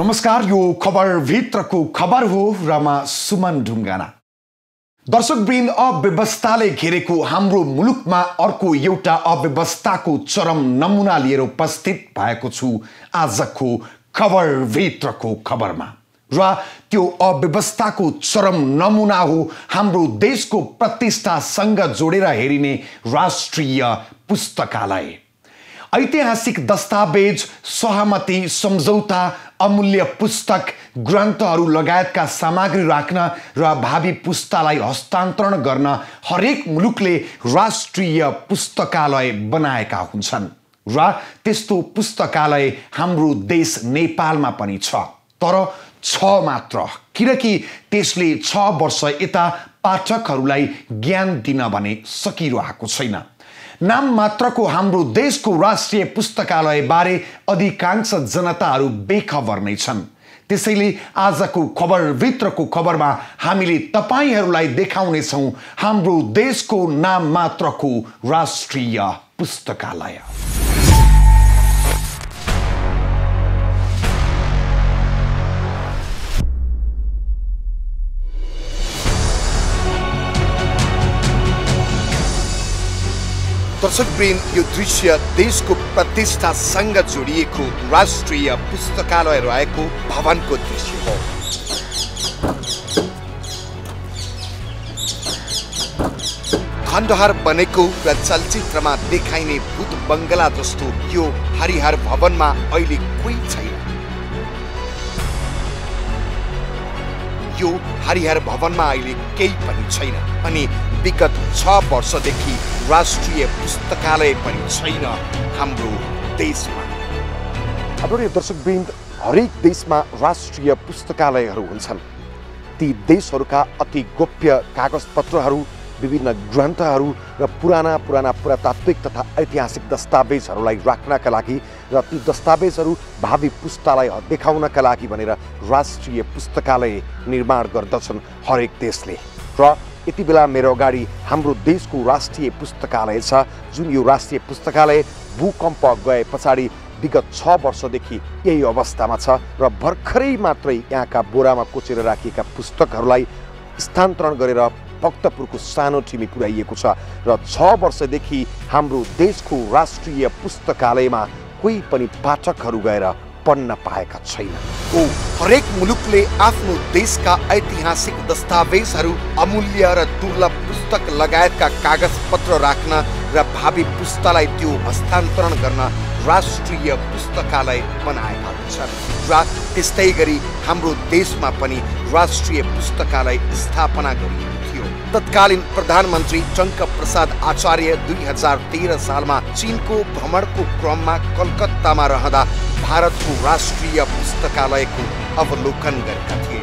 नमस्कार, यो खबर भित्रको खबर हो र म सुमन ढुङ्गाना। दर्शकवृन्द, अव्यवस्थाले घेरेको हाम्रो मुलुकमा अर्को एउटा अव्यवस्थाको चरम नमुना लिएर उपस्थित भएको छु आजको खबर भित्रको खबरमा। र त्यो अव्यवस्थाको चरम नमुना हो हाम्रो देशको प्रतिष्ठासँग जोडेर हेरिने राष्ट्रिय पुस्तकालय। ऐतिहासिक दस्तावेज, सहमति, सम्झौता, अमूल्य पुस्तक, ग्रन्थहरू लगायतका सामग्री राख्न र भावी पुस्तालाई हस्तान्तरण गर्न हरेक मुलुकले राष्ट्रिय पुस्तकालय बनाएका हुन्छन् र त्यस्तो पुस्तकालय हाम्रो देश नेपालमा पनि छ। तर छ मात्र, किनकि त्यसले 6 वर्ष यता पाठकहरूलाई ज्ञान दिन भने सकिरहेको छैन। नाम मात्रको हाम्रो देशको राष्ट्रिय पुस्तकालय बारे अधिकांश जनताहरू बेखबर नै छन्। त्यसैले आजको खबर भित्रको खबरमा हामीले तपाईहरूलाई देखाउनेछौँ हाम्रो देशको नाम मात्रको राष्ट्रिय पुस्तकालय। दर्शकवृन्द, यो दृश्य देशको प्रतिष्ठासँग जोडिएको राष्ट्रिय पुस्तकालय रहेको भवनको दृश्य हो। खण्डहर बनेको र चलचित्रमा देखाइने भूत बङ्गला जस्तो यो हरिहर भवनमा अहिले कोही छैन। यो हरिहर भवनमा अहिले केही पनि छैन अनि विगत 6 वर्षदेखि राष्ट्रिय पुस्तकालय पनि छैन हाम्रो देशमा। आदरणीय दर्शकवृन्द, हरेक देशमा राष्ट्रिय पुस्तकालयहरू हुन्छन्। ती देशहरूका अति गोप्य कागजपत्रहरू, विभिन्न ग्रन्थहरू र पुराना पुरातात्विक तथा ऐतिहासिक दस्तावेजहरूलाई राख्नका लागि र ती दस्तावेजहरू भावी पुस्तालाई देखाउनका लागि भनेर राष्ट्रिय पुस्तकालय निर्माण गर्दछन् हरेक देशले। र यति बेला मेरो अगाडि हाम्रो देशको राष्ट्रिय पुस्तकालय छ, जुन यो राष्ट्रिय पुस्तकालय भूकम्प गए पछाडि विगत 6 वर्षदेखि यही अवस्थामा छ र भर्खरै मात्रै यहाँका बोरामा कोचेर राखिएका पुस्तकहरूलाई स्थानान्तरण गरेर भक्तपुरको सानो ठिमी पुर्याइएको छ र 6 वर्षदेखि हाम्रो देशको राष्ट्रिय पुस्तकालयमा कोही पनि पाठकहरू गएर पढ्न पाएका छैन। हरेक मुलुकले आफ्नो देशका ऐतिहासिक दस्तावेजहरू, अमूल्य र दुर्लभ पुस्तक लगायतका कागजपत्र राख्न र भावी पुस्तालाई त्यो हस्तान्तरण गर्न राष्ट्रिय पुस्तकालय बनाएका हुन्छन्। र त्यस्तै गरी हाम्रो देशमा पनि राष्ट्रिय पुस्तकालय स्थापना गरिएको थियो। तत्कालीन प्रधानमन्त्री टङ्क प्रसाद आचार्य 2013 सालमा चीनको भ्रमणको क्रममा कलकत्तामा रहँदा भारतको राष्ट्रिय पुस्तकालयको अवलोकन गरेका थिए।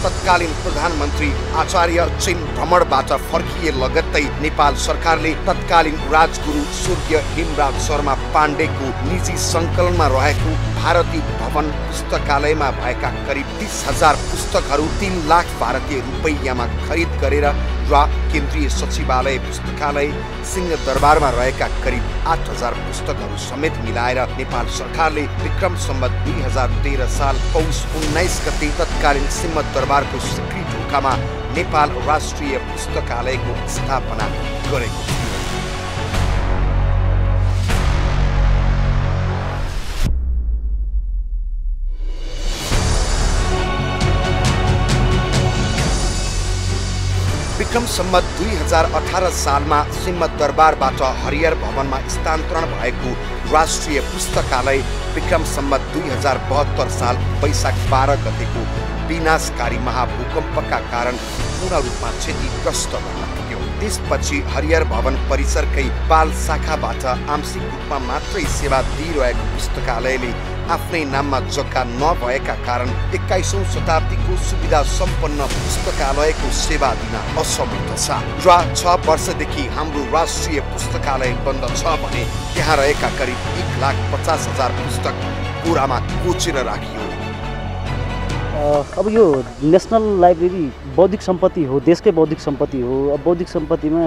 तत्कालीन प्रधानमन्त्री आचार्य चीन भ्रमणबाट फर्किए लगत्तै नेपाल सरकारले तत्कालीन राजगुरु स्वर्गीय हेमराज शर्मा पाण्डेको निजी सङ्कलनमा रहेको भारतीय भवन पुस्तकालयमा भएका करिब 30,000 पुस्तकहरू 3 लाख भारतीय रुपैयाँमा खरिद गरेर र केन्द्रीय सचिवालय पुस्तकालय सिंहदरबारमा रहेका करिब 8,000 पुस्तकहरू समेत मिलाएर नेपाल सरकारले विक्रम सम्वत 2013 साल पौष 19 गते तत्कालीन सिंहदरबारको सिक्री ढोकामा नेपाल राष्ट्रिय पुस्तकालयको स्थापना गरेको थियो। विक्रम सम्वत 2018 सालमा सिंहदरबारबाट हरिहर भवनमा स्थानान्तरण भएको राष्ट्रिय पुस्तकालय विक्रम सम्वत 2072 साल वैशाख 12 गतेको विनाशकारी महाभूकम्पका कारण पूर्ण रूपमा क्षतिग्रस्त बन्न पुग्यो। त्यसपछि हरिहर भवन परिसरकै बाल शाखाबाट आंशिक रूपमा मात्रै सेवा दिइरहेको पुस्तकालयले आफ्नै नाममा जग्गा नभएका कारण 21औं शताब्दीको सुविधा सम्पन्न पुस्तकालयको सेवा दिन असमर्थ छ र 6 वर्षदेखि हाम्रो राष्ट्रिय पुस्तकालय बन्द छ भने त्यहाँ रहेका करिब 1,50,000 पुस्तक बोरामा कोचेर राखियो। अब यो नेसनल लाइब्रेरी बौद्धिक सम्पत्ति हो, देशकै बौद्धिक सम्पत्ति हो। अब बौद्धिक सम्पत्तिमा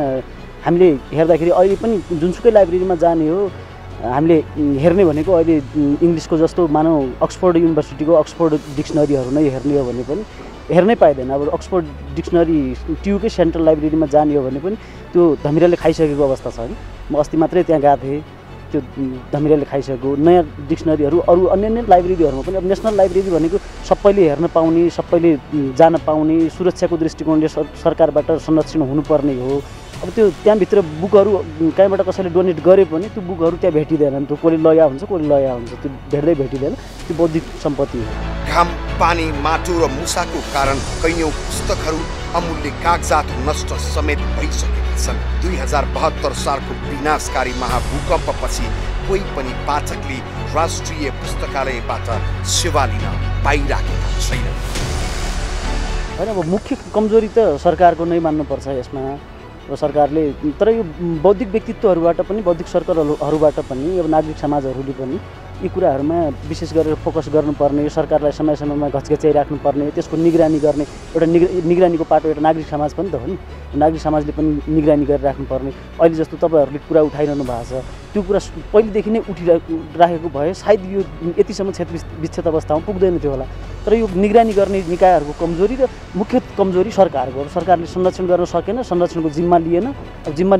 हामीले हेर्दाखेरि अहिले पनि जुनसुकै लाइब्रेरीमा जाने हो हामीले हेर्ने भनेको अहिले इङ्ग्लिसको जस्तो मानौ अक्सफोर्ड युनिभर्सिटीको अक्सफोर्ड डिक्सनरीहरू नै हेर्ने हो भने पनि हेर्नै पाइँदैन। अब अक्सफोर्ड डिक्सनरी ट्युकै सेन्ट्रल लाइब्रेरीमा जाने हो भने पनि त्यो धमिराले खाइसकेको अवस्था छ है। म अस्ति मात्रै त्यहाँ गएको थिएँ, त्यो धमिराले खाइसकेको। नयाँ डिक्सनरीहरू अरू अन्य लाइब्रेरीहरूमा पनि अब नेसनल लाइब्रेरी भनेको सबैले हेर्न पाउने, सबैले जान पाउने, सुरक्षाको दृष्टिकोणले सरकारबाट संरक्षण हुनुपर्ने हो। अब त्यो त्यहाँभित्र बुकहरू कहीँबाट कसैले डोनेट गरे पनि त्यो बुकहरू त्यहाँ भेटिँदैनन्। त्यो कसले लया हुन्छ, कसले लया हुन्छ, त्यो भेट्दैन। त्यो बौद्धिक सम्पत्ति हो। घाम, पानी, माटो र मुसाको कारण कैयौं पुस्तकहरू, अमूल्य कागजात नष्ट समेत भइसकेका छन्। 2072 सालको विनाशकारी महाभूकम्पपछि कोही पनि पाठकले राष्ट्रिय पुस्तकालयबाट सेवा लिन पाइराखेका छैनन्। होइन, अब मुख्य कमजोरी त सरकारको नै मान्नुपर्छ यसमा। अब सरकारले तर यो बौद्धिक व्यक्तित्वहरूबाट पनि, बौद्धिक सर्कलहरूबाट पनि, अब नागरिक समाजहरूले पनि यी कुराहरूमा विशेष गरेर फोकस गर्नुपर्ने, सरकारलाई समय समयमा घचघच्याइराख्नुपर्ने, त्यसको निगरानी गर्ने एउटा निगरानीको पाटो एउटा नागरिक समाज पनि त हो नि। नागरिक समाजले पनि निगरानी गरिराख्नुपर्ने। अहिले जस्तो तपाईँहरूले कुरा उठाइरहनु भएको छ, त्यो कुरा पहिलेदेखि नै उठिराखेको भए सायद यो यतिसम्म विच्छेद अवस्थामा पुग्दैन थियो होला। तर यो निगरानी गर्ने निकायहरूको कमजोरी र मुख्य कमजोरी सरकारको। अब सरकारले संरक्षण गर्न सकेन, संरक्षणको जिम्मा लिएन। अब जिम्मा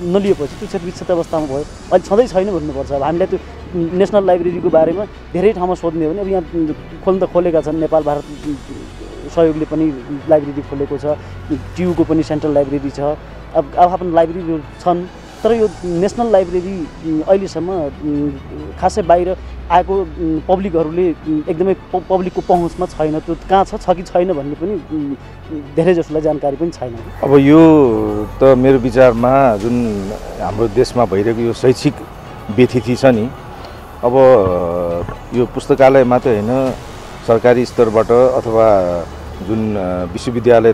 नलिएपछि त्यो विच्छेद अवस्थामा भयो। अहिले छँदै छैन भन्नुपर्छ। अब हामीलाई त्यो नेसनल लाइब्रेरीको बारेमा धेरै ठाउँमा सोध्ने हो भने अब यहाँ खोल्न त खोलेका छन्। नेपाल भारत सहयोगले पनि लाइब्रेरी खोलेको छ, ट्युको पनि सेन्ट्रल लाइब्रेरी छ। अब आफ्नो लाइब्रेरीहरू छन्, तर यो नेसनल लाइब्रेरी अहिलेसम्म खासै बाहिर आएको पब्लिकहरूले एकदमै पब्लिकको पहुँचमा छैन। त्यो कहाँ छ कि छैन भन्ने पनि धेरै जसोलाई जानकारी पनि छैन। अब यो त मेरो विचारमा जुन हाम्रो देशमा भइरहेको यो शैक्षिक व्यथिति छ नि, अब यो पुस्तकालय मात्रै होइन, सरकारी स्तरबाट अथवा जुन विश्वविद्यालय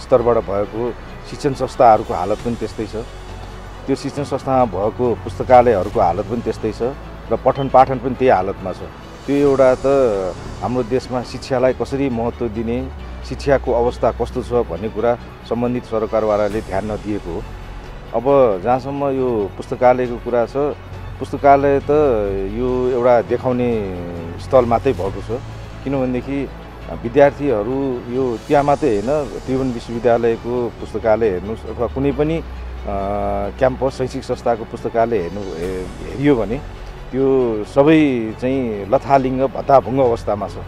स्तरबाट भएको शिक्षण संस्थाहरूको हालत पनि त्यस्तै छ। त्यो शिक्षण संस्थामा भएको पुस्तकालयहरूको हालत पनि त्यस्तै छ र पठन पाठन पनि त्यही हालतमा छ। त्यो एउटा त हाम्रो देशमा शिक्षालाई कसरी महत्त्व दिने, शिक्षाको अवस्था कस्तो छ भन्ने कुरा सम्बन्धित सरकारवालाले ध्यान नदिएको हो। अब जहाँसम्म यो पुस्तकालयको कुरा छ, पुस्तकालय त यो एउटा देखाउने स्थल मात्रै भएको छ। किनभनेदेखि विद्यार्थीहरू यो त्यहाँ मात्रै होइन, त्रिभुवन विश्वविद्यालयको पुस्तकालय हेर्नुहोस् अथवा कुनै पनि क्याम्पस शैक्षिक संस्थाको पुस्तकालय हेरियो भने त्यो सबै चाहिँ लथालिङ्ग भत्ताभुङ्ग अवस्थामा छ।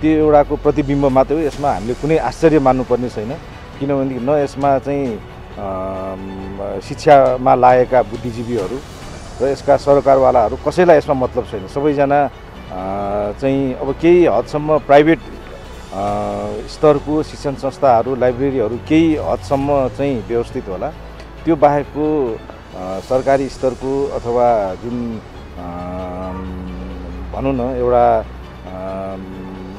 त्यो एउटाको प्रतिबिम्ब मात्रै हो। यसमा हामीले कुनै आश्चर्य मान्नुपर्ने छैन। किनभनेदेखि न यसमा चाहिँ शिक्षामा लागेका बुद्धिजीवीहरू र यसका सरकारवालाहरू कसैलाई यसमा मतलब छैन। सबैजना चाहिँ अब केही हदसम्म प्राइभेट स्तरको शिक्षण संस्थाहरू, लाइब्रेरीहरू केही हदसम्म चाहिँ व्यवस्थित होला। त्यो बाहेकको सरकारी स्तरको अथवा जुन भनौँ न एउटा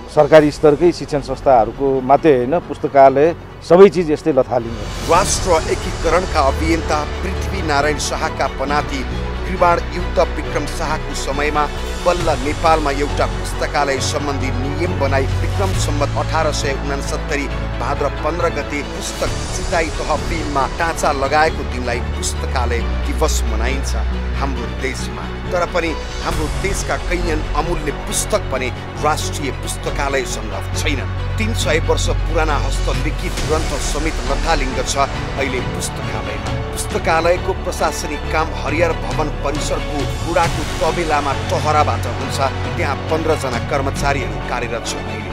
सरकारी स्तरकै शिक्षण संस्थाहरूको मात्रै होइन, पुस्तकालय सबै चिज यस्तै लथालिङ्ग। राष्ट्र एकीकरणका अभियन्ता पृथ्वीनारायण शाहका पनाती कृबाण युद्ध विक्रम शाहको समयमा बल्ल नेपालमा एउटा पुस्तकालय सम्बन्धी नियम बनाई विक्रम सम्वत 1869 भाद्र 15 गते पुस्तक सिताई तहबिलमा टाँचा लगाएको दिनलाई पुस्तकालय दिवस मनाइन्छ हाम्रो देशमा। तर पनि हाम्रो देशका कैयन अमूल्य पुस्तक पनि राष्ट्रिय पुस्तकालयसँग छैनन्। 300 वर्ष पुराना हस्तलिखित ग्रन्थ समेत लथालिङ्ग छ अहिले पुस्तकालयमा। पुस्तकालयको प्रशासनिक काम हरिहर भवन परिसरको बुढाको तबेलामा टहराबाट हुन्छ। त्यहाँ 15 जना कर्मचारीहरू कार्यरत छन्। अहिले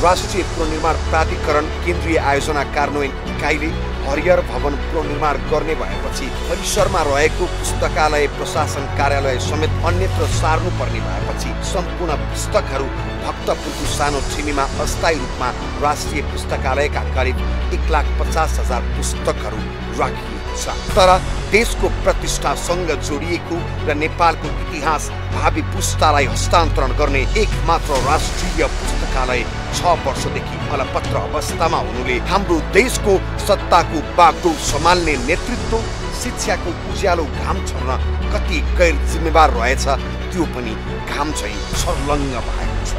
राष्ट्रिय पुनर्निर्माण प्राधिकरण केन्द्रीय आयोजना कार्यान्वयन इकाइले हरिहर भवन पुनर्निर्माण गर्ने भएपछि परिसरमा रहेको पुस्तकालय प्रशासन कार्यालय समेत अन्यत्र सार्नुपर्ने भएपछि सम्पूर्ण पुस्तकहरू भक्तपुरको सानो छिमीमा अस्थायी रूपमा राष्ट्रिय पुस्तकालयका करिब 1,50,000 पुस्तकहरू राखिएको छ। तर देशको प्रतिष्ठासँग जोडिएको र नेपालको इतिहास भावी पुस्तालाई हस्तान्तरण गर्ने एकमात्र राष्ट्रिय पुस्तकालय 6 वर्षदेखि अलपत्र अवस्थामा हुनुले हाम्रो देशको सत्ताको बागडोर सम्हाल्ने नेतृत्व, शिक्षाको उज्यालो घाम छर्न कति गैर जिम्मेवार रहेछ त्यो पनि घाम चाहिँ छर्लङ्ग भएको छ।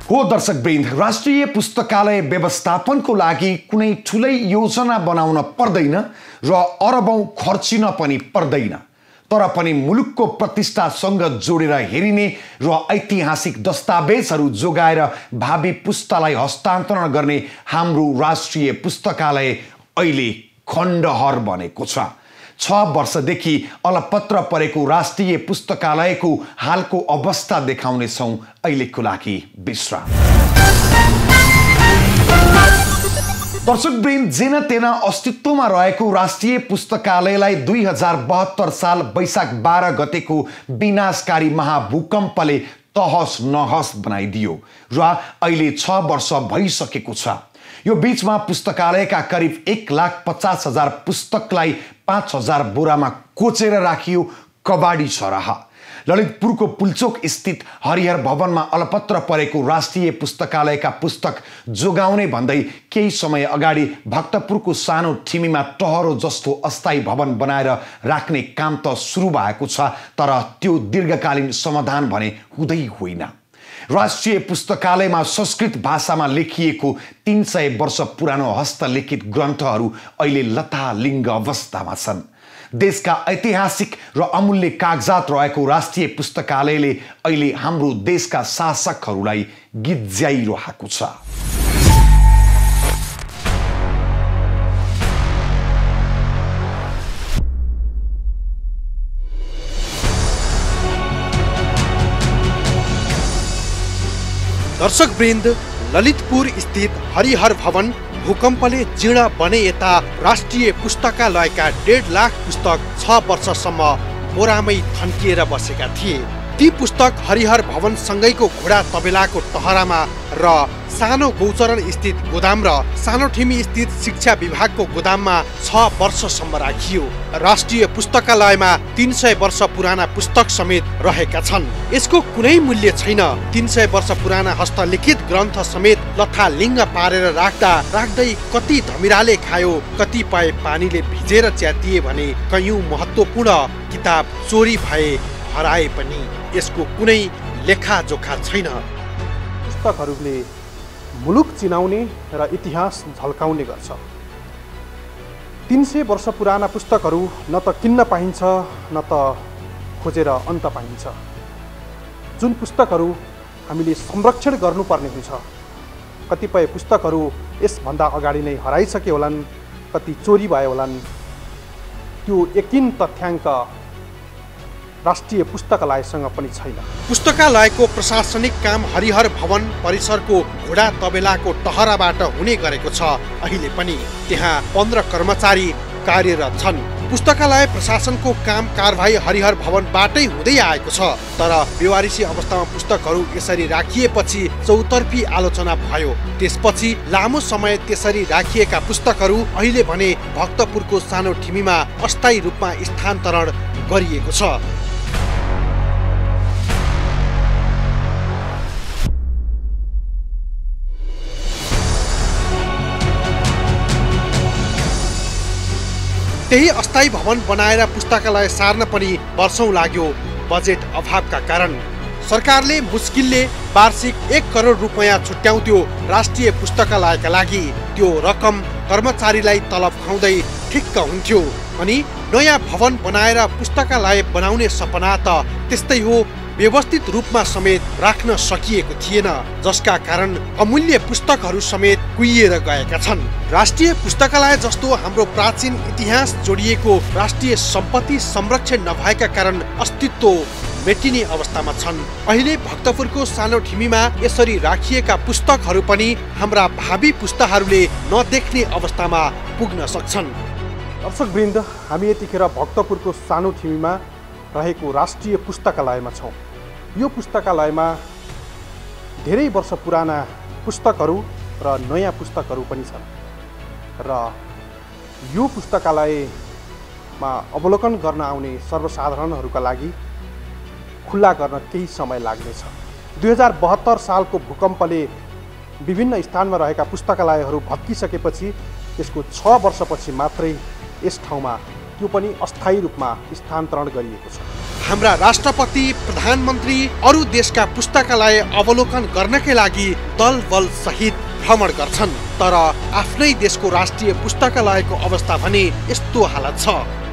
हो दर्शकवृन्द, राष्ट्रिय पुस्तकालय व्यवस्थापनको लागि कुनै ठुलै योजना बनाउन पर्दैन र अरबौं खर्चिन पनि पर्दैन। तर पनि मुलुकको प्रतिष्ठासँग जोडेर हेरिने र ऐतिहासिक दस्तावेजहरू जोगाएर भावी पुस्तालाई हस्तान्तरण गर्ने हाम्रो राष्ट्रिय पुस्तकालय अहिले खण्डहर बनेको छ। 6 वर्षदेखि अलपत्र परेको राष्ट्रिय पुस्तकालयको हालको अवस्था देखाउनेछौँ अहिलेको लागि विश्राम। दर्शकवृन्द, जेन तेन अस्तित्वमा रहेको राष्ट्रिय पुस्तकालयलाई 2072 साल वैशाख 12 गतेको विनाशकारी महाभूकम्पले तहस नहस बनाइदियो र अहिले 6 वर्ष भइसकेको छ। यो बीचमा पुस्तकालयका करिब 1,50,000 पुस्तकलाई 5,000 बोरामा कोचेर राखियो। कबाडी छरह ललितपुरको पुल्चोक स्थित हरिहर भवनमा अलपत्र परेको राष्ट्रिय पुस्तकालयका पुस्तक जोगाउने भन्दै केही समय अगाडि भक्तपुरको सानो ठिमीमा टहरो जस्तो अस्थायी भवन बनाएर राख्ने काम त सुरु भएको छ, तर त्यो दीर्घकालीन समाधान भने हुँदै होइन। राष्ट्रिय पुस्तकालयमा संस्कृत भाषामा लेखिएको 300 वर्ष पुरानो हस्तलिखित ग्रन्थहरू अहिले लतालिङ्ग अवस्थामा छन्। देशका ऐतिहासिक र अमूल्य कागजात रहेको राष्ट्रिय पुस्तकालयले अहिले हाम्रो देशका शासकहरूलाई गिज्याइरहेको छ। दर्शकवृन्द, ललितपुर स्थित हरिहर भवन भूकम्पले जीर्ण बने यता राष्ट्रिय पुस्तकालयका 1.5 लाख पुस्तक 6 वर्षसम्म बोरामै थन्किएर बसेका थिए। ती पुस्तक हरिहर भवन सँगैको घोडा तबेलाको टहरामा र सानो गौचरण स्थित गोदाम र सानो ठिमी स्थित शिक्षा विभागको गोदाममा 6 वर्षसम्म राखियो। राष्ट्रिय पुस्तकालयमा 300 वर्ष पुराना पुस्तक समेत रहेका छन्। यसको कुनै मूल्य छैन। 300 वर्ष पुराना हस्तलिखित ग्रन्थ समेत लथालिङ्ग पारेर राख्दै कति धमिराले खायो, कतिपय पानीले भिजेर च्यातिए भने कयौं महत्त्वपूर्ण किताब चोरी भए हराए पनि यसको कुनै लेखाजोखा छैन। पुस्तकहरूले मुलुक चिनाउने र इतिहास झल्काउने गर्छ। 300 वर्ष पुराना पुस्तकहरू न त किन्न पाइन्छ न त खोजेर अन्त पाइन्छ। जुन पुस्तकहरू हामीले संरक्षण गर्नुपर्ने हुन्छ, कतिपय पुस्तकहरू यसभन्दा अगाडि नै हराइसके होलान्, कति चोरी भए होलान्। त्यो यकिन तथ्याङ्क राष्ट्रिय पुस्तकालयसँग पनि छैन। पुस्तकालयको प्रशासनिक काम हरिहर भवन परिसरको घोडा तबेलाको टहराबाट हुने गरेको छ। अहिले पनि त्यहाँ 15 कर्मचारी कार्यरत छन्। पुस्तकालय प्रशासनको काम कारबाही हरिहर भवनबाटै हुँदै आएको छ। तर बेवारिसी अवस्थामा पुस्तकहरू यसरी राखिएपछि चौतर्फी आलोचना भयो। त्यसपछि लामो समय त्यसरी राखिएका पुस्तकहरू अहिले भने भक्तपुरको सानो ठिमीमा अस्थायी रूपमा स्थानान्तरण गरिएको छ। त्यही अस्थायी भवन बनाएर पुस्तकालय सार्न पनि वर्षौं लाग्यो। बजेट अभावका कारण सरकारले मुस्किलले वार्षिक 1 करोड रुपैयाँ छुट्याउँथ्यो राष्ट्रिय पुस्तकालयका लागि। त्यो रकम कर्मचारीलाई तलब खुवाउँदै ठिक्क हुन्थ्यो। अनि नयाँ भवन बनाएर पुस्तकालय बनाउने सपना त त्यस्तै हो, व्यवस्थित रूपमा समेत राख्न सकिएको थिएन, जसका कारण अमूल्य पुस्तकहरू समेत कुहिएर गएका छन्। राष्ट्रिय पुस्तकालय जस्तो हाम्रो प्राचीन इतिहास जोडिएको राष्ट्रिय सम्पत्ति संरक्षण नभएका कारण अस्तित्व मेटिने अवस्थामा छन्। अहिले भक्तपुरको सानो ठिमीमा यसरी राखिएका पुस्तकहरू पनि हाम्रा भावी पुस्ताहरूले नदेख्ने अवस्थामा पुग्न सक्छन्। दर्शकवृन्द, हामी यतिखेर भक्तपुरको सानो ठिमीमा रहेको राष्ट्रिय पुस्तकालयमा छौँ। यो पुस्तकालयमा धेरै वर्ष पुराना पुस्तकहरू र नयाँ पुस्तकहरू पनि छन्। र यो पुस्तकालयमा अवलोकन गर्न आउने सर्वसाधारणहरूका लागि खुल्ला गर्न केही समय लाग्नेछ। 2072 सालको भूकम्पले विभिन्न स्थानमा रहेका पुस्तकालयहरू भत्किसकेपछि त्यसको 6 वर्षपछि मात्रै यस ठाउँमा त्यो पनि अस्थायी रूपमा स्थानान्तरण गरिएको छ। हाम्रा राष्ट्रपति, प्रधानमन्त्री अरू देशका पुस्तकालय अवलोकन गर्नकै लागि दल बल सहित भ्रमण गर्छन्, तर आफ्नै देशको राष्ट्रिय पुस्तकालयको अवस्था भने यस्तो हालत छ।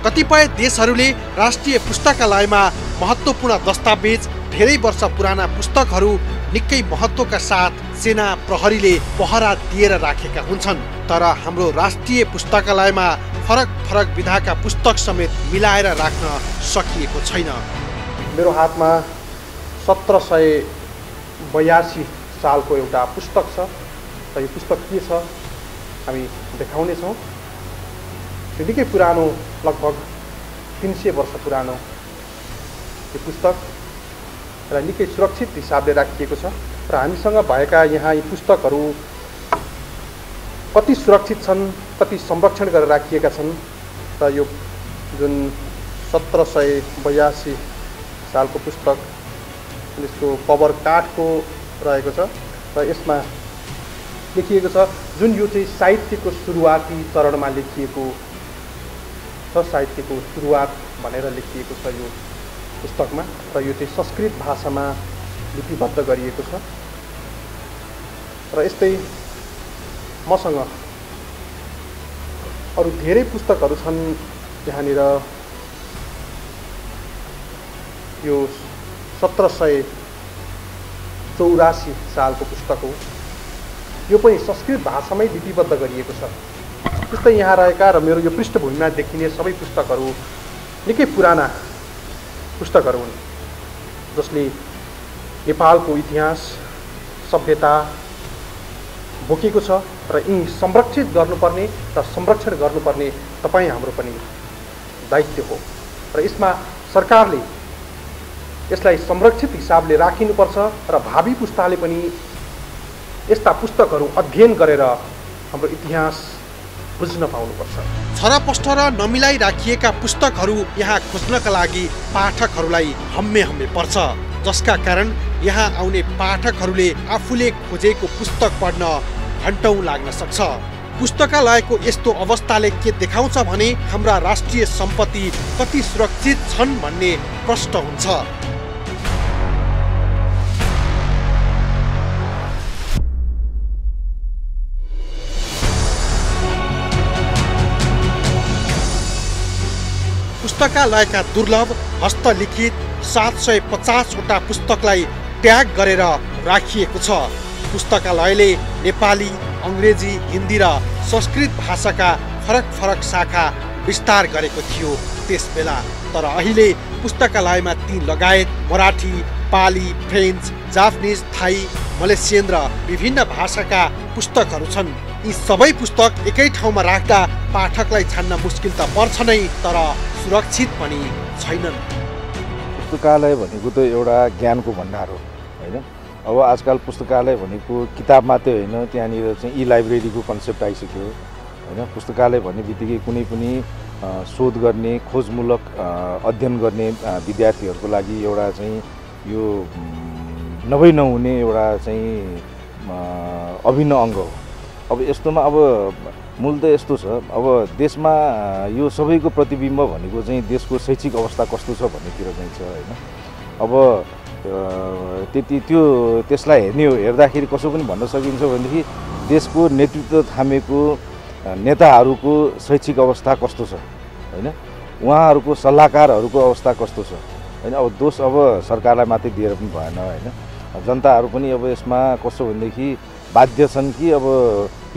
कतिपय देशहरूले राष्ट्रिय पुस्तकालयमा महत्त्वपूर्ण दस्तावेज, धेरै वर्ष पुराना पुस्तकहरू निकै महत्त्वका साथ सेना प्रहरीले पहरा दिएर राखेका हुन्छन्, तर हाम्रो राष्ट्रिय पुस्तकालयमा फरक फरक विधाका पुस्तक समेत मिलाएर राख्न सकिएको छैन। मेरो हातमा 1782 सालको एउटा पुस्तक छ र यो पुस्तक के छ हामी देखाउनेछौँ। यो निकै पुरानो, लगभग 300 वर्ष पुरानो यो पुस्तक र निकै सुरक्षित हिसाबले राखिएको छ र हामीसँग भएका यहाँ यी पुस्तकहरू कति सुरक्षित छन्, कति संरक्षण गरेर राखिएका छन् र यो जुन 1782 सालको पुस्तक यसको कभर काठको रहेको छ र यसमा लेखिएको छ जुन यो चाहिँ साहित्यको सुरुवाती चरणमा लेखिएको छ, साहित्यको सुरुवात भनेर लेखिएको छ यो पुस्तकमा र यो चाहिँ संस्कृत भाषामा लिपिबद्ध गरिएको छ। र यस्तै मसँग अरू धेरै पुस्तकहरू छन् यहाँनिर। यो 1784 सालको पुस्तक हो, यो पनि संस्कृत भाषामै लिपिबद्ध गरिएको छ। त्यस्तै यहाँ रहेका र मेरो यो पृष्ठभूमिमा देखिने सबै पुस्तकहरू निकै पुराना पुस्तकहरू हुन्, जसले नेपालको इतिहास, सभ्यता बोकेको छ र यी संरक्षित गर्नुपर्ने र संरक्षण गर्नुपर्ने तपाईँ हाम्रो पनि दायित्व हो र यसमा सरकारले यसलाई संरक्षित हिसाबले राखिनुपर्छ र भावी पुस्ताले पनि यस्ता पुस्तकहरू अध्ययन गरेर हाम्रो इतिहास बुझ्न पाउनुपर्छ। छरपष्ट र नमिलाई राखिएका पुस्तकहरू यहाँ खोज्नका लागि पाठकहरूलाई हम्मे पर्छ, जसका कारण यहाँ आउने पाठकहरूले आफूले खोजेको पुस्तक पढ्न घण्टौं लाग्न सक्छ। पुस्तकालयको यस्तो अवस्थाले के देखाउँछ भने हाम्रा राष्ट्रिय सम्पत्ति कति सुरक्षित छन् भन्ने प्रश्न हुन्छ। पुस्तकालयका दुर्लभ हस्तलिखित 750 वटा पुस्तकलाई ट्याग गरेर राखिएको छ। पुस्तकालयले नेपाली, अङ्ग्रेजी, हिन्दी र संस्कृत भाषाका फरक फरक शाखा विस्तार गरेको थियो त्यस बेला, तर अहिले पुस्तकालयमा ती लगायत मराठी, पाली, फ्रेन्च, जापानिज, थाई, मलेसियन र विभिन्न भाषाका पुस्तकहरू छन्। यी सबै पुस्तक एकै ठाउँमा राख्दा पाठकलाई छान्न मुस्किल त पर्छ नै, तर सुरक्षित पनि छैनन्। पुस्तकालय भनेको त एउटा ज्ञानको भण्डार हो होइन। अब आजकल पुस्तकालय भनेको किताब मात्रै होइन, त्यहाँनिर चाहिँ ई लाइब्रेरीको कन्सेप्ट आइसक्यो होइन। पुस्तकालय भन्ने बित्तिकै कुनै पनि शोध गर्ने, खोजमूलक अध्ययन गर्ने विद्यार्थीहरूको लागि एउटा चाहिँ यो नभई नहुने एउटा चाहिँ अभिन्न अङ्ग हो। अब यस्तोमा अब मूल त यस्तो छ, अब देशमा यो सबैको प्रतिबिम्ब भनेको चाहिँ देशको शैक्षिक अवस्था कस्तो छ भन्नेतिर चाहिँ छ होइन। अब त्यसलाई हेर्दाखेरि कसो पनि भन्न सकिन्छ भनेदेखि देशको नेतृत्व थामेको नेताहरूको शैक्षिक अवस्था कस्तो छ होइन, उहाँहरूको सल्लाहकारहरूको अवस्था कस्तो छ होइन। अब दोष अब सरकारलाई मात्रै दिएर पनि भएन होइन। जनताहरू पनि अब यसमा कस्तो भनेदेखि बाध्य छन् कि अब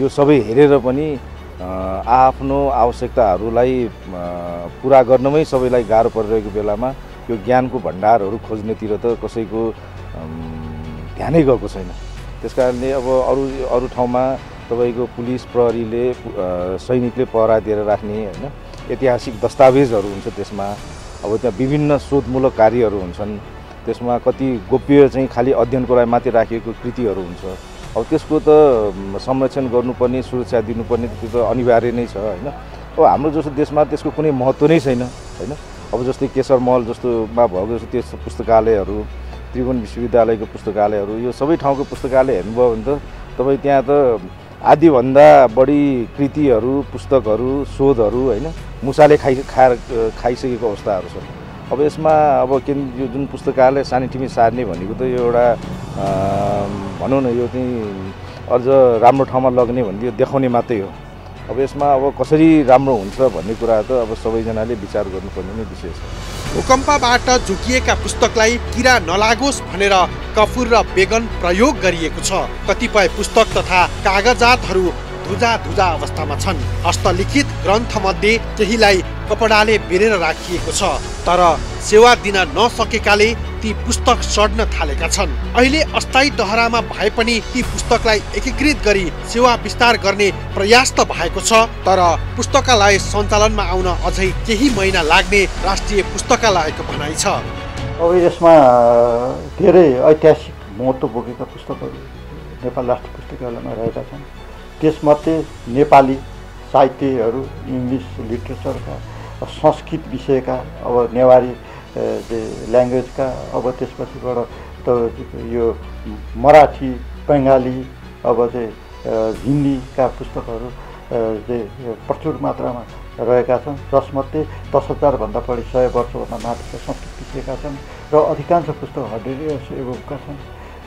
यो सबै हेरेर पनि आफ्नो आवश्यकताहरूलाई पुरा गर्नमै सबैलाई गाह्रो परिरहेको बेलामा यो ज्ञानको भण्डारहरू खोज्नेतिर त कसैको ध्यानै गएको छैन। त्यस कारणले अब अरू ठाउँमा तपाईँको पुलिस प्रहरीले सैनिकले पहरा दिएर राख्ने होइन ऐतिहासिक दस्तावेजहरू हुन्छ, त्यसमा अब त्यहाँ विभिन्न शोधमूलक कार्यहरू हुन्छन्, त्यसमा कति गोप्य चाहिँ खालि अध्ययनको लागि मात्रै राखिएको कृतिहरू हुन्छ। अब त्यसको त संरक्षण गर्नुपर्ने सुरक्षा दिनुपर्ने त्यो त अनिवार्य नै छ होइन। अब हाम्रो जस्तो देशमा त्यसको कुनै महत्त्व नै छैन होइन। अब जस्तै केशर महल जस्तोमा भएको जस्तो त्यस्तो पुस्तकालयहरू, त्रिभुवन विश्वविद्यालयको पुस्तकालयहरू, यो सबै ठाउँको पुस्तकालय हेर्नुभयो भने त तपाईँ त्यहाँ त आधीभन्दा बढी कृतिहरू, पुस्तकहरू, शोधहरू होइन मुसाले खाइसकेको अवस्थाहरू छ। अब यसमा अब यो जुन पुस्तकालय सानैठिमी सार्ने भनेको त यो एउटा भनौँ न यो चाहिँ अझ राम्रो ठाउँमा लग्ने भन्ने यो देखाउने मात्रै हो। अब यसमा अब कसरी राम्रो हुन्छ भन्ने कुरा त अब सबैजनाले विचार गर्नुपर्ने नै विषय छ। भूकम्पबाट झुकिएका पुस्तकलाई किरा नलागोस् भनेर कफुर र बेगन प्रयोग गरिएको छ। कतिपय पुस्तक तथा कागजातहरू धुजा अवस्थामा छन्। हस्तलिखित ग्रन्थमध्ये केहीलाई कपडाले बेरेर राखिएको छ, तर सेवा दिन नसकेकाले ती पुस्तक सड्न थालेका छन्। अहिले अस्थायी टहरामा भए पनि ती पुस्तकलाई एकीकृत गरी सेवा विस्तार गर्ने प्रयास त भएको छ, तर पुस्तकालय सञ्चालनमा आउन अझै केही महिना लाग्ने राष्ट्रिय पुस्तकालयको भनाइ छ। अब यसमा धेरै ऐतिहासिक महत्त्व बोकेका पुस्तकहरू नेपाल राष्ट्रिय पुस्तकालयमा रहेका छन्। त्यसमध्ये नेपाली साहित्यहरू, इङ्ग्लिस लिटरेचरका, संस्कृत विषयका, अब नेवारी ल्याङ्ग्वेजका, अब त्यसपछिबाट त यो मराठी, बङ्गाली, अब चाहिँ हिन्दीका पुस्तकहरू चाहिँ प्रचुर मात्रामा रहेका छन्। जसमध्ये 10,000 भन्दा बढी 100 वर्षभन्दा माथिका संस्कृत विषयका छन् र अधिकांश पुस्तक 100 इयर्स एबोभका छन्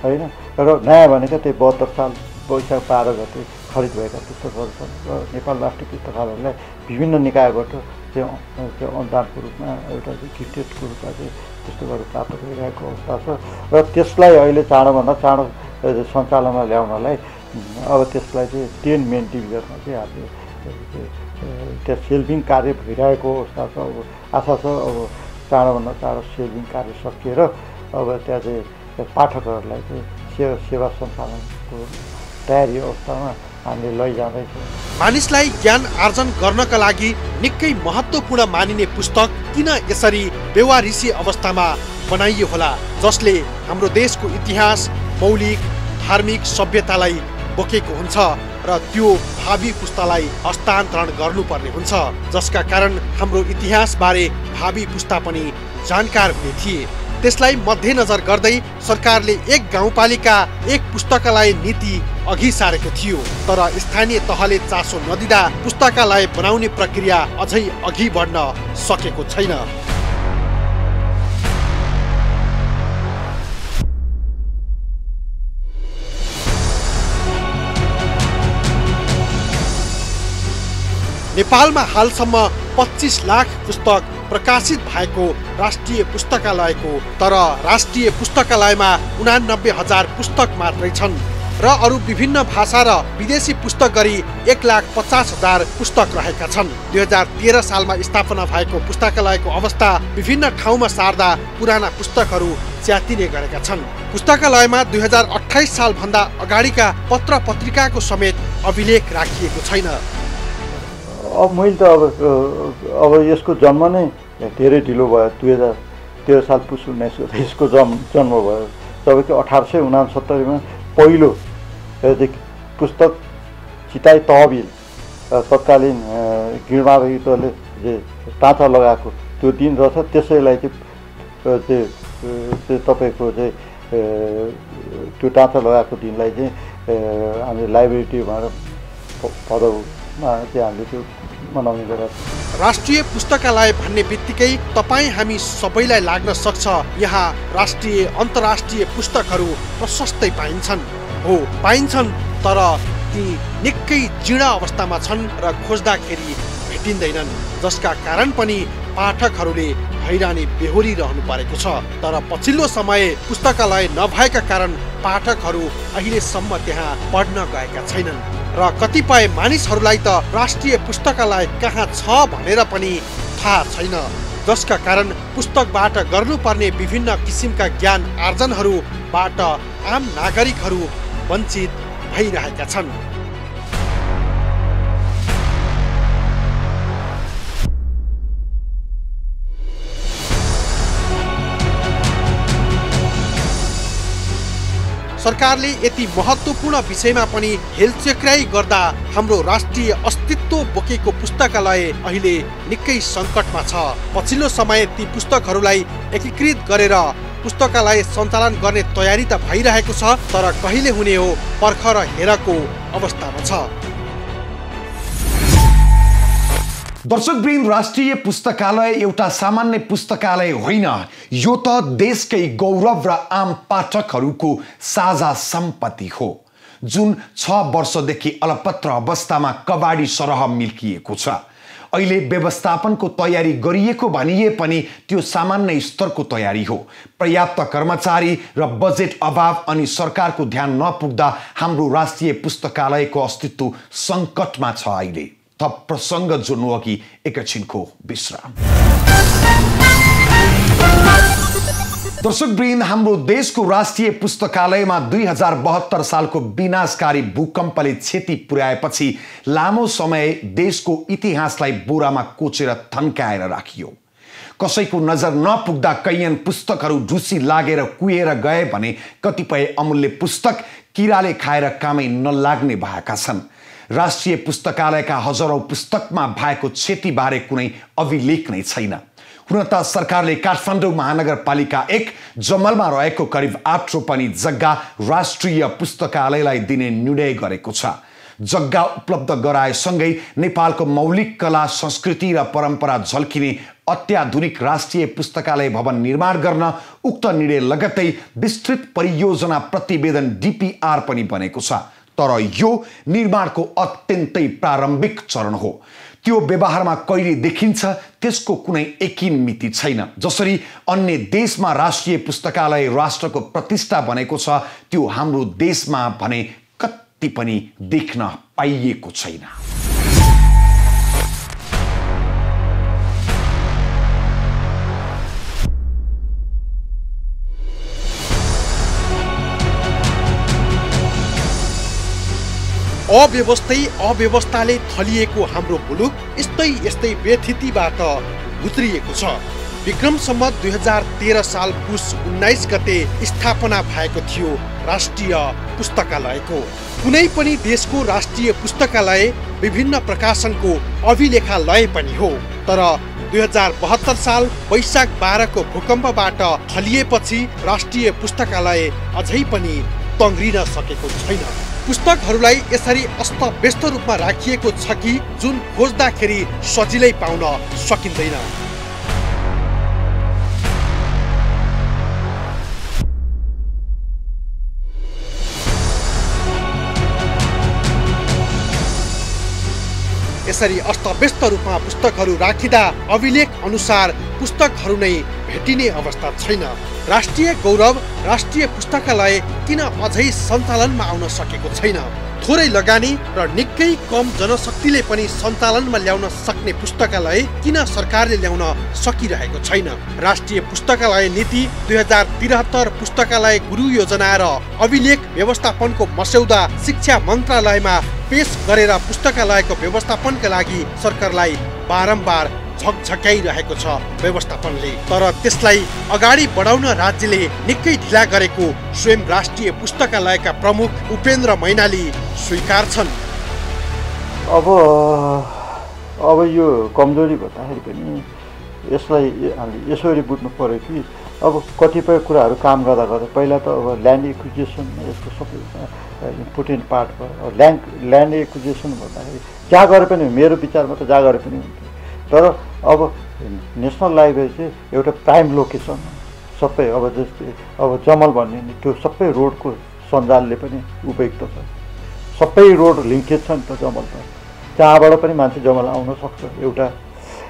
होइन। र नयाँ भनेको त्यही 72 साल वैशाख 12 गते खरिद भएका पुस्तकहरू छन् र नेपाल राष्ट्रिय पुस्तकालयलाई विभिन्न निकायबाट चाहिँ अनुदानको रूपमा एउटा गिफ्टेडको रूपमा चाहिँ पुस्तकहरू प्राप्त गरिरहेको अवस्था छ र त्यसलाई अहिले चाँडोभन्दा चाँडो सञ्चालनमा ल्याउनलाई अब त्यसलाई चाहिँ 10 मेन डिभिजनमा चाहिँ हामीले त्यहाँ सेल्भिङ कार्य भइरहेको अवस्था छ। अब आशा छ अब चाँडोभन्दा चाँडो सेल्भिङ कार्य सकिएर अब त्यहाँ चाहिँ पाठकहरूलाई चाहिँ सेवा सञ्चालनको तयारी अवस्थामा हामीले लैजाँदैछौँ। मानिसलाई ज्ञान आर्जन गर्नका लागि निकै महत्त्वपूर्ण मानिने पुस्तक किन यसरी बेवारिसी अवस्थामा बनाइयो होला, जसले हाम्रो देशको इतिहास, मौलिक, धार्मिक सभ्यतालाई बोकेको हुन्छ र त्यो भावी पुस्तालाई हस्तान्तरण गर्नुपर्ने हुन्छ, जसका कारण हाम्रो इतिहासबारे भावी पुस्ता पनि जानकार हुने थिए। त्यसलाई मध्यनजर गर्दै सरकारले एक गाउँपालिका एक पुस्तकालय नीति अघि सारेको थियो, तर स्थानीय तहले चासो नदिँदा पुस्तकालय बनाउने प्रक्रिया अझै अघि बढ्न सकेको छैन। नेपालमा हालसम्म 25 लाख पुस्तक प्रकाशित भएको राष्ट्रिय पुस्तकालयको, तर राष्ट्रिय पुस्तकालयमा 89,000 पुस्तक मात्रै छन् र अरू विभिन्न भाषा र विदेशी पुस्तक गरी 1,50,000 पुस्तक रहेका छन्। 2013 सालमा स्थापना भएको पुस्तकालयको अवस्था विभिन्न ठाउँमा सार्दा पुराना पुस्तकहरू च्यातिने गरेका छन्। पुस्तकालयमा 2028 सालभन्दा अगाडिका पत्र पत्रिकाको समेत अभिलेख राखिएको छैन। अब मैले त अब यसको जन्म नै धेरै ढिलो भयो। 2013 साल पुस 19 यसको जन्म भयो। तपाईँको 1869 पहिलो पुस्तक चिताई तहबिल तत्कालीन गिरमावितले टाँचा लगाएको त्यो दिन रहेछ। त्यसैलाई चाहिँ तपाईँको चाहिँ त्यो टाँचा लगाएको दिनलाई चाहिँ हामीले लाइब्रेरी डे भनेर पदमा चाहिँ हामीले त्यो मनाउने गरेका छौँ। राष्ट्रिय पुस्तकालय भन्ने बित्तिकै तपाईँ हामी सबैलाई लाग्न सक्छ यहाँ राष्ट्रिय अन्तर्राष्ट्रिय पुस्तकहरू प्रशस्तै पाइन्छन्। हो पाइन्छन्, तर ती निकै जीर्ण अवस्थामा छन् र खोज्दाखेरि भेटिँदैनन्, जसका कारण पनि पाठकहरूले हैरानी बेहोरिरहनु परेको छ। तर पछिल्लो समय पुस्तकालय नभएका कारण पाठकहरू अहिलेसम्म त्यहाँ पढ्न गएका छैनन् र कतिपय मानिसहरूलाई त राष्ट्रिय पुस्तकालय कहाँ छ भनेर पनि थाहा छैन, जसका कारण पुस्तकबाट गर्नुपर्ने विभिन्न किसिमका ज्ञान आर्जनहरूबाट आम नागरिकहरू वञ्चित भइरहेका छन्। सरकारले यति महत्त्वपूर्ण विषयमा पनि हेलचेक्राइ गर्दा हाम्रो राष्ट्रिय अस्तित्व बोकेको पुस्तकालय अहिले निकै सङ्कटमा छ। पछिल्लो समय ती पुस्तकहरूलाई एकीकृत गरेर पुस्तकालय सञ्चालन गर्ने तयारी त भइरहेको छ, तर कहिले हुने हो पर्ख र हेरको अवस्थामा छ। दर्शकवृन्द, राष्ट्रिय पुस्तकालय एउटा सामान्य पुस्तकालय होइन, यो त देशकै गौरव र आम पाठकहरूको साझा सम्पत्ति हो, जुन 6 वर्षदेखि अलपत्र अवस्थामा कबाडी सरह मिल्किएको छ। अहिले व्यवस्थापनको तयारी गरिएको भनिए पनि त्यो सामान्य स्तरको तयारी हो। पर्याप्त कर्मचारी र बजेट अभाव अनि सरकारको ध्यान नपुग्दा हाम्रो राष्ट्रिय पुस्तकालयको अस्तित्व सङ्कटमा छ। अहिले थप प्रसङ्ग जोड्नु अघि एकैछिनको विश्राम। दर्शकवृन्द, हाम्रो देशको राष्ट्रिय पुस्तकालयमा 2072 सालको विनाशकारी भूकम्पले क्षति पुर्याएपछि लामो समय देशको इतिहासलाई बोरामा कोचेर थन्काएर राखियो। कसैको नजर नपुग्दा कैयन पुस्तकहरू ढुसी लागेर कुहेर गए भने कतिपय अमूल्य पुस्तक किराले खाएर कामै नलाग्ने भएका छन्। राष्ट्रिय पुस्तकालयका हजारौं पुस्तकमा भएको क्षतिबारे कुनै अभिलेख नै छैन। हुन त सरकारले काठमाडौँ महानगरपालिका 1 जमलमा रहेको करिब 8 रोपनी जग्गा राष्ट्रिय पुस्तकालयलाई दिने निर्णय गरेको छ। जग्गा उपलब्ध गराएसँगै नेपालको मौलिक कला, संस्कृति र परम्परा झल्किने अत्याधुनिक राष्ट्रिय पुस्तकालय भवन निर्माण गर्न उक्त निर्णय लगत्तै विस्तृत परियोजना प्रतिवेदन DPR पनि बनेको छ। तर यो निर्माणको अत्यन्तै प्रारम्भिक चरण हो। त्यो व्यवहारमा कहिले देखिन्छ त्यसको कुनै एकिन मिति छैन। जसरी अन्य देशमा राष्ट्रिय पुस्तकालय राष्ट्रको प्रतिष्ठा बनेको छ, त्यो हाम्रो देशमा भने कति पनि देख्न पाइएको छैन। अव्यवस्थाले थलिएको हाम्रो मुलुक यस्तै व्यथितिबाट उत्रिएको छ। विक्रम सम्वत 2013 साल पुस 19 गते स्थापना भएको थियो राष्ट्रिय पुस्तकालयको। कुनै पनि देशको राष्ट्रिय पुस्तकालय विभिन्न प्रकाशनको अभिलेखालय पनि हो, तर 2072 साल वैशाख 12 को भूकम्पबाट थलिएपछि राष्ट्रिय पुस्तकालय अझै पनि तङ्ग्रिन सकेको छैन। पुस्तकहरूलाई यसरी अस्तव्यस्त रूपमा राखिएको छ कि जुन खोज्दाखेरि सजिलै पाउन सकिँदैन। यसरी अस्तव्यस्त रूपमा पुस्तकहरू राखिँदा अभिलेख अनुसार पुस्तकहरू नै भेटिने अवस्था छैन। राष्ट्रिय गौरव राष्ट्रिय पुस्तकालय किन अझै सञ्चालनमा आउन सकेको छैन? थोरै लगानी र निकै कम जनशक्तिले पनि सञ्चालनमा ल्याउन सक्ने पुस्तकालय किन सरकारले ल्याउन सकिरहेको छैन? राष्ट्रिय पुस्तकालय नीति 2073 पुस्तकालय गुरु योजना र अभिलेख व्यवस्थापनको मस्यौदा शिक्षा मन्त्रालयमा पेश गरेर पुस्तकालयको व्यवस्थापनका लागि सरकारलाई बारम्बार झकझक्याइरहेको छ व्यवस्थापनले। तर त्यसलाई अगाडि बढाउन राज्यले निकै ढिला गरेको स्वयं राष्ट्रिय पुस्तकालयका प्रमुख उपेन्द्र मैनाली स्वीकार्छन्। अब यो कमजोरी भन्दाखेरि पनि यसलाई हामीले यसरी बुझ्नु पर्यो कि अब कतिपय कुराहरू काम गर्दा गर्दा पहिला त अब ल्यान्ड एक्विजिसन यसको सबै इम्पोर्टेन्ट पार्ट भयो। ल्यान्ड एक्विजिसन भन्दाखेरि जहाँ गरे पनि मेरो विचारमा त जहाँ गरे पनि हुन्थ्यो, तर अब नेसनल लाइब्रेरी चाहिँ एउटा प्राइम लोकेसन सबै अब जस्तै अब जमल भन्ने त्यो सबै रोडको सञ्जालले पनि उपयुक्त छ। सबै रोड लिङ्केज छ नि त जमलमा, जहाँबाट पनि मान्छे जमल आउन सक्छ एउटा।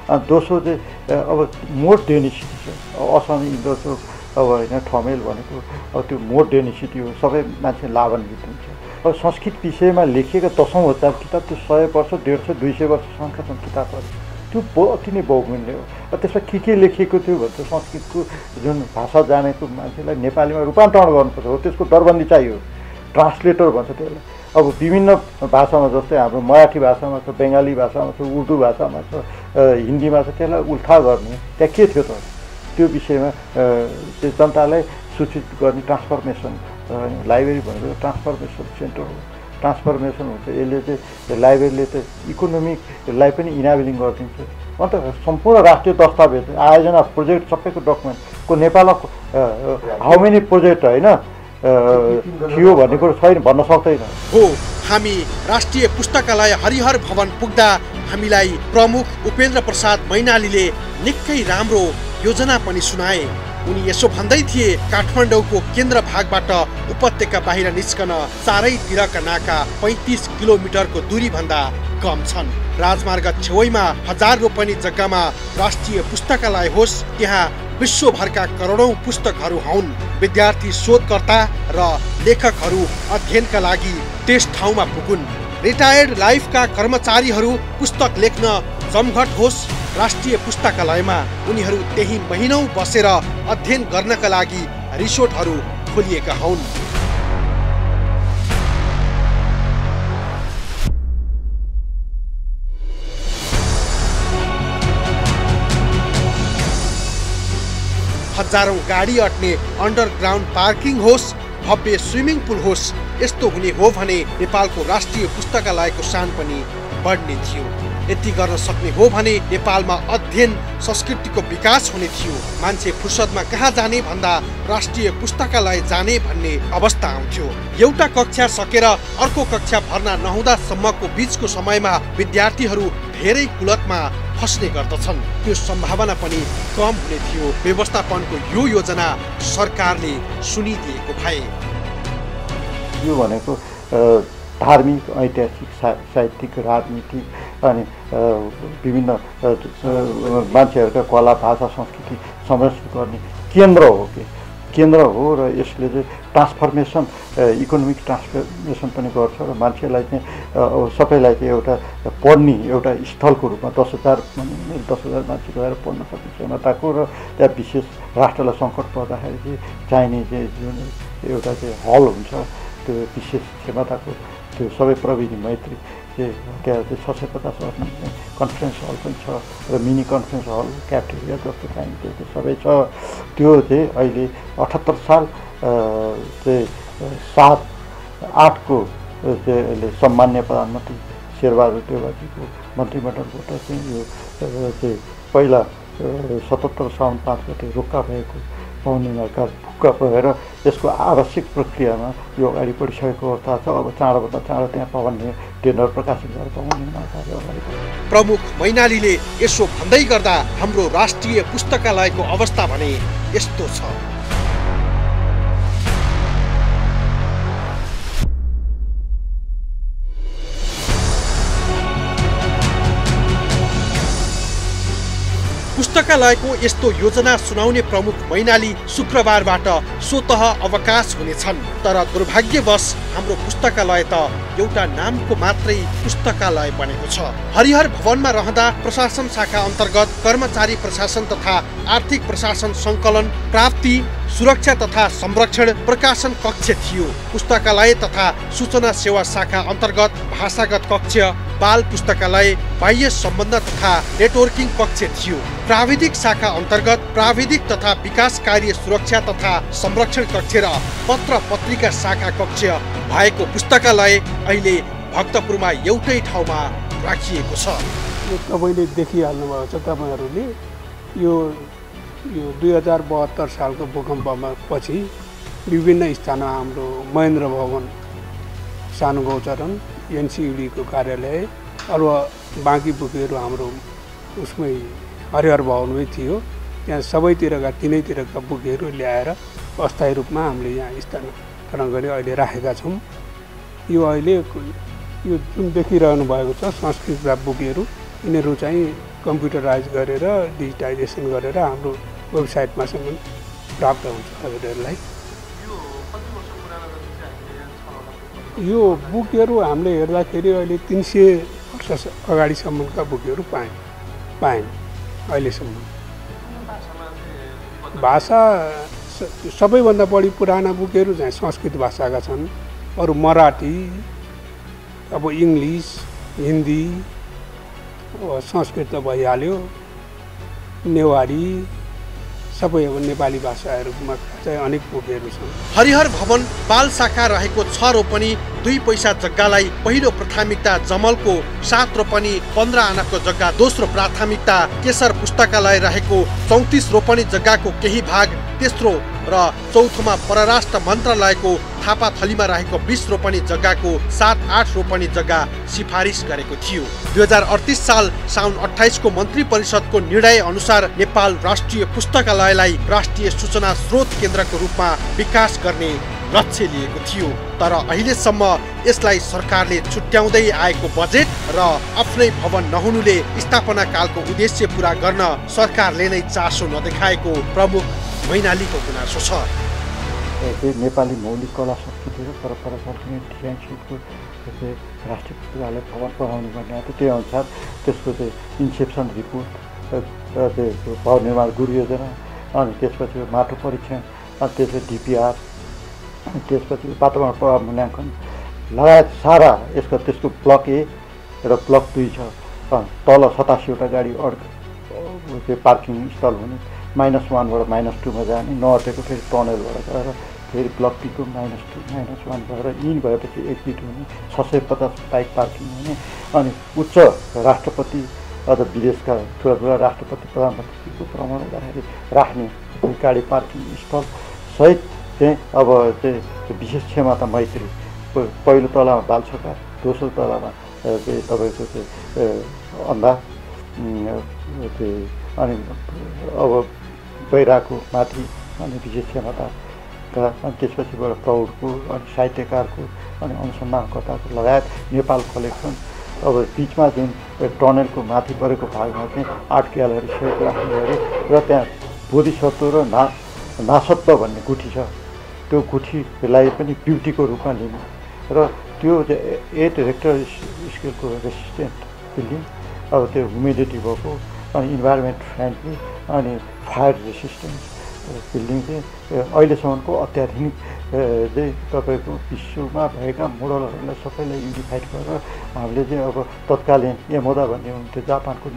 दोस्रो चाहिँ अब मोर डेनिसिटी छ। असमी दोस्रो अब होइन ठमेल भनेको अब त्यो मोर डेनिसिटी हो, सबै मान्छे लाभान्वित हुन्छ। अब संस्कृत विषयमा लेखिएका 10औं हजार किताब त्यो 100 वर्ष 150 200 वर्षसम्मका छन् किताबहरू, त्यो अति नै बहुमूल्य हो। त्यसमा के लेखिएको थियो भन्छ संस्कृतको जुन भाषा जानेको मान्छेलाई नेपालीमा रूपान्तरण गर्नुपर्छ हो, त्यसको दरबन्दी चाहियो, ट्रान्सलेटर भन्छ त्यसलाई। अब विभिन्न भाषामा जस्तै हाम्रो मराठी भाषामा छ, बङ्गाली भाषामा छ, उर्दू भाषामा छ, हिन्दीमा छ, त्यसलाई उल्था गर्ने त्यहाँ के थियो त त्यो विषयमा जनतालाई सूचित गर्ने ट्रान्सफर्मेसन लाइब्रेरी भनेको ट्रान्सफर्मेसन सेन्टर हो, ट्रान्सफर्मेसन हुन्छ। यसले चाहिँ लाइब्रेरीले त इकोनोमिकलाई पनि इनाबलिङ गरिदिन्छ। अन्त सम्पूर्ण राष्ट्रिय दस्तावेज आयोजना प्रोजेक्ट सबैको डकुमेन्टको नेपालमा हाउ मेनी प्रोजेक्ट होइन थियो भन्ने कुरो छैन, भन्न सक्दैन हो। हामी राष्ट्रिय पुस्तकालय हरिहर भवन पुग्दा हामीलाई प्रमुख उपेन्द्र प्रसाद मैनालीले निकै राम्रो योजना पनि सुनाए। उनी यसो भन्दै थिए, काठमाडौँको केन्द्र भागबाट उपत्यका बाहिर निस्कन चारैतिरका नाका 35 किलोमिटरको दूरी भन्दा कम छन्। राजमार्ग छेउमा 1000 रोपनी जग्गामा राष्ट्रिय पुस्तकालय होस्, त्यहाँ विश्वभरका करोडौं पुस्तकहरू हुन्। विद्यार्थी शोधकर्ता र लेखकहरू अध्ययनका लागि त्यस ठाउँमा पुगुन्। रिटायर्ड लाइफका कर्मचारीहरू पुस्तक लेख्न जमघट होस् राष्ट्रिय पुस्तकालयमा। उनीहरू त्यही महिनौं बसेर अध्ययन गर्नका लागि रिसोर्टहरू खोलिएका हुन्। हजारौं गाडी अट्ने अन्डरग्राउन्ड पार्किङ होस्, भव्य स्विमिङ पुल होस्, यस्तो हुने हो भने नेपालको राष्ट्रिय पुस्तकालयको शान पनि बढ्ने थियो। यति गर्न सक्ने हो भने नेपालमा अध्ययन संस्कृतिको विकास हुने थियो। मान्छे फुर्सदमा कहाँ जाने भन्दा राष्ट्रिय पुस्तकालय जाने भन्ने अवस्था आउँथ्यो। एउटा कक्षा सकेर अर्को कक्षा भर्ना नहुँदासम्मको बीचको समयमा विद्यार्थीहरू धेरै कुलतमा फस्ने गर्दछन्। त्यो सम्भावना पनि कम हुने थियो। व्यवस्थापनको यो योजना सरकारले सुनिदिएको भए। यो भनेको धार्मिक, ऐतिहासिक, साहित्यिक, राजनीतिक अनि विभिन्न मान्छेहरूका कला, भाषा, संस्कृति संरक्षण गर्ने केन्द्र हो केन्द्र हो र यसले चाहिँ ट्रान्सफर्मेसन, इकोनोमिक ट्रान्सफर्मेसन पनि गर्छ र मान्छेलाई चाहिँ सबैलाई चाहिँ एउटा पढ्ने एउटा स्थलको रूपमा 10,000 मान्छे गएर पढ्न सक्ने क्षमताको र त्यहाँ विशेष राष्ट्रलाई सङ्कट पर्दाखेरि चाहिँ चाहिने चाहिँ जुन एउटा चाहिँ हल हुन्छ, त्यो विशेष क्षमताको त्यो सबै प्रविधि मैत्री त्यहाँ चाहिँ 650 कन्फरेन्स हल पनि छ र मिनी कन्फरेन्स हल, क्याफेटेरिया जस्तो चाहिन्छ त्यो सबै छ। त्यो चाहिँ अहिले 78 साल चाहिँ 7-8को चाहिँ अहिले सम्मान्य प्रधानमन्त्री शेरबहादुर देउवाजीको मन्त्रीमण्डलबाट चाहिँ यो चाहिँ पहिला 77 साउन 5 गते रोक्का भएको पाउनेमाका भुक्का भएर यसको आवश्यक प्रक्रियामा यो अगाडि बढिसकेको अवस्था छ। अब चाँडोभन्दा चाँडो त्यहाँ पाउने टेन्डर प्रकाशित गरेर पाउने कार्य अगाडि बढ्छ। प्रमुख मैनालीले यसो भन्दै गर्दा हाम्रो राष्ट्रिय पुस्तकालयको अवस्था भने यस्तो छ। पुस्तकालयको यस्तो योजना सुनाउने प्रमुख मैनाली शुक्रबारबाट स्वतः अवकाश हुनेछन्। तर दुर्भाग्यवश हाम्रो पुस्तकालय त एउटा नामको मात्रै पुस्तकालय बनेको छ। हरिहर भवनमा रहँदा प्रशासन शाखा अन्तर्गत कर्मचारी प्रशासन तथा आर्थिक प्रशासन सङ्कलन, प्राप्ति, सुरक्षा तथा संरक्षण प्रकाशन कक्ष थियो। पुस्तकालय तथा सूचना सेवा शाखा अन्तर्गत भाषागत कक्ष, बाल पुस्तकालय, बाह्य सम्बन्ध तथा नेटवर्किङ कक्ष थियो। प्राविधिक शाखा अन्तर्गत प्राविधिक तथा विकास कार्य सुरक्षा तथा संरक्षण कक्ष र पत्र पत्रिका शाखा कक्ष भएको पुस्तकालय अहिले भक्तपुरमा एउटै ठाउँमा राखिएको छ। तपाईँले देखिहाल्नु भएको छ, तपाईँहरूले यो 2072 सालको भूकम्पमा पछि विभिन्न स्थानमा हाम्रो महेन्द्र भवन, सानो गौचरण, एनसियुडीको कार्यालय अरू बाँकी बुकहरू हाम्रो उसमै हरिहर भवनमै थियो। त्यहाँ सबैतिरका तिनैतिरका बुकहरू ल्याएर अस्थायी रूपमा हामीले यहाँ स्थानान्तरण गरी अहिले राखेका छौँ। यो अहिले यो जुन देखिरहनु भएको छ संस्कृतका बुकहरू, यिनीहरू चाहिँ कम्प्युटराइज गरेर डिजिटाइजेसन गरेर हाम्रो वेबसाइटमा सम्म प्राप्त हुन्छ हजुरहरूलाई। यो बुकहरू हामीले हेर्दाखेरि अहिले 300 वर्ष अगाडिसम्मका बुकहरू पायौँ अहिलेसम्म। भाषा सबैभन्दा बढी पुराना बुकहरू चाहिँ संस्कृत भाषाका छन्। अरू मराठी, अब इङ्ग्लिस, हिन्दी, संस्कृत त भइहाल्यो, नेवारी, सबै अब नेपाली भाषाहरूमा चाहिँ अनेक पोखरीहरू छन्। हरिहर भवन बाल शाखा रहेको 6 रोपनी 2 पैसा जग्गालाई पहिलो प्राथमिकता जमलको 7 रोपनी 15 आनाको जग्गा, दोस्रो प्राथमिकता केशर पुस्तकालय रहेको 34 रोपनी जग्गाको केही भाग, तेस्रो र चौथोमा परराष्ट्र मन्त्रालयको थापाथलीमा रहेको 20 रोपनी जग्गाको 7-8 रोपनी जग्गा सिफारिस गरेको थियो। 2038 साल साउन 28 को मन्त्री परिषदको निर्णय अनुसार नेपाल राष्ट्रिय पुस्तकालयलाई राष्ट्रिय सूचना स्रोत केन्द्रको रूपमा विकास गर्ने लक्ष्य लिएको थियो। तर अहिलेसम्म यसलाई सरकारले छुट्याउँदै आएको बजेट र आफ्नै भवन नहुनुले स्थापना कालको उद्देश्य पूरा गर्न सरकारले नै चासो नदेखाएको प्रमुख मैनालीको गुनासो छ। नेपाली मौलिक कला संस्कृति र परम्परा सर्किने डिजाइन सिटको राष्ट्रिय पुस्तकालय भवन बनाउनु पर्ने त्यही अनुसार त्यसको चाहिँ इन्सेप्सन रिपोर्ट, भवन निर्माण गुरु योजना, अनि त्यसपछि माटो परीक्षण, अनि त्यसपछि डिपिआर, अनि त्यसपछि वातावरण प्रभाव मूल्याङ्कन लगायत सारा यसको त्यसको ब्लक ए र ब्लक 2 छ। तल 87वटा गाडी त्यो पार्किङ स्थल हुने, -1 बाट -2 मा जाने, नअटेको फेरि टनलबाट गएर फेरि ब्लक पीको -2 -1 भएर इन भएपछि एक्जिट हुने, 650 बाइक पार्किङ हुने, अनि उच्च राष्ट्रपति अझ विदेशका ठुला राष्ट्रपति प्रधानमन्त्रीको भ्रमण गर्दाखेरि राख्ने गाडी पार्किङ स्थल सहित चाहिँ अब चाहिँ विशेष क्षमता मैत्री पहिलो तलामा बालसका, दोस्रो तलामा चाहिँ तपाईँको चाहिँ अन्धा अनि अब बैराको माथि अनि विशेष क्षमताका, अनि त्यसपछिबाट प्रौढको, अनि साहित्यकारको, अनि अनुसन्धानकर्ताको लगायत नेपाल कलेक्सन। अब बिचमा जुन टनलको माथि परेको भागमा चाहिँ आर्ट ग्यालरी सहित राख्ने गरे र त्यहाँ बोधिसत्व र नासत्व भन्ने गुठी छ। त्यो गुठीलाई पनि ब्युटीको रूपमा लिने र त्यो 8 रेक्टर स्केलको रेसिस्टेन्ट बिल्डिङ, अब त्यो ह्युमिडिटी भएको, अनि इन्भाइरोमेन्ट फ्रेन्डली, अनि फायर रेसिस्टेन्स बिल्डिङ चाहिँ अहिलेसम्मको अत्याधुनिक चाहिँ तपाईँको विश्वमा भएका मोडलहरूलाई सबैलाई युनिफाइड गरेर हामीले चाहिँ अब तत्कालीन यमोदा भन्ने हुन्थ्यो जापानको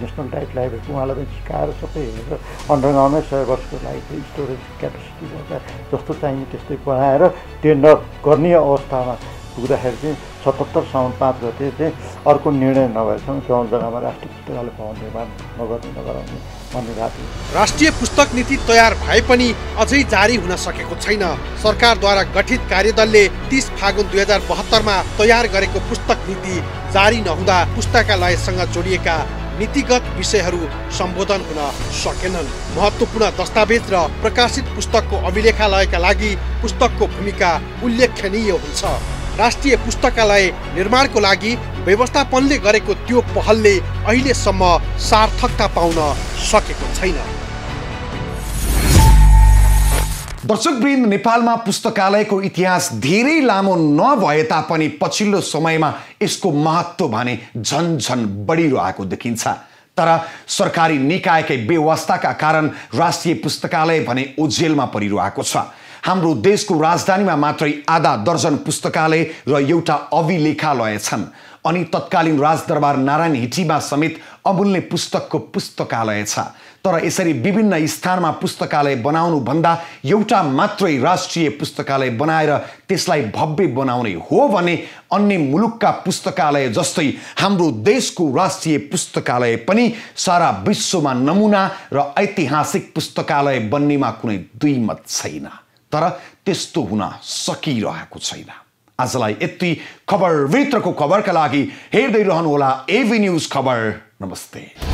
नेसनल डाइट लाइब्रेरी, उहाँलाई पनि सिकाएर सबै हेरेर अन्डरग्राउन्डमै 100 वर्षको लागि स्टोरेज क्यापेसिटी गर्दा जस्तो चाहिने त्यस्तै बनाएर टेन्डर गर्ने अवस्थामा पुग्दाखेरि चाहिँ 77 साउन 5 गते चाहिँ अर्को निर्णय नभएसम्म 54 जग्गामा राष्ट्रिय पुस्तकालय भवन निर्माण नगराउने भन्ने राति। राष्ट्रिय पुस्तक नीति तयार भए पनि अझै जारी हुन सकेको छैन। सरकारद्वारा गठित कार्यदलले 30 फागुन 2072 मा तयार गरेको पुस्तक नीति जारी नहुँदा पुस्तकालयसँग जोडिएका नीतिगत विषयहरू सम्बोधन हुन सकेनन्। महत्त्वपूर्ण दस्तावेज र प्रकाशित पुस्तकको अभिलेखालयका लागि पुस्तकको भूमिका उल्लेखनीय हुन्छ। राष्ट्रिय पुस्तकालय निर्माणको लागि व्यवस्थापनले गरेको त्यो पहलले अहिलेसम्म सार्थकता पाउन सकेको छैन। दर्शकवृन्द, नेपालमा पुस्तकालयको इतिहास धेरै लामो नभए तापनि पछिल्लो समयमा यसको महत्त्व भने झन बढिरहेको देखिन्छ। तर सरकारी निकायकै बेवास्ताका कारण राष्ट्रिय पुस्तकालय भने ओझेलमा परिरहेको छ। हाम्रो देशको राजधानीमा मात्रै आधा दर्जन पुस्तकालय र एउटा अभिलेखालय छन्, अनि तत्कालीन राजदरबार नारायण हिटीमा समेत अमूल्य पुस्तकको पुस्तकालय छ। तर यसरी विभिन्न स्थानमा पुस्तकालय बनाउनु भन्दा एउटा मात्रै राष्ट्रिय पुस्तकालय बनाएर त्यसलाई भव्य बनाउने हो भने अन्य मुलुकका पुस्तकालय जस्तै हाम्रो देशको राष्ट्रिय पुस्तकालय पनि सारा विश्वमा नमुना र ऐतिहासिक पुस्तकालय बन्नेमा कुनै दुई मत छैन। तर त्यस्तो हुन सकिरहेको छैन। आजलाई यति। खबरभित्रको खबरका लागि हेर्दै रहनुहोला एभी न्यूज खबर। नमस्ते।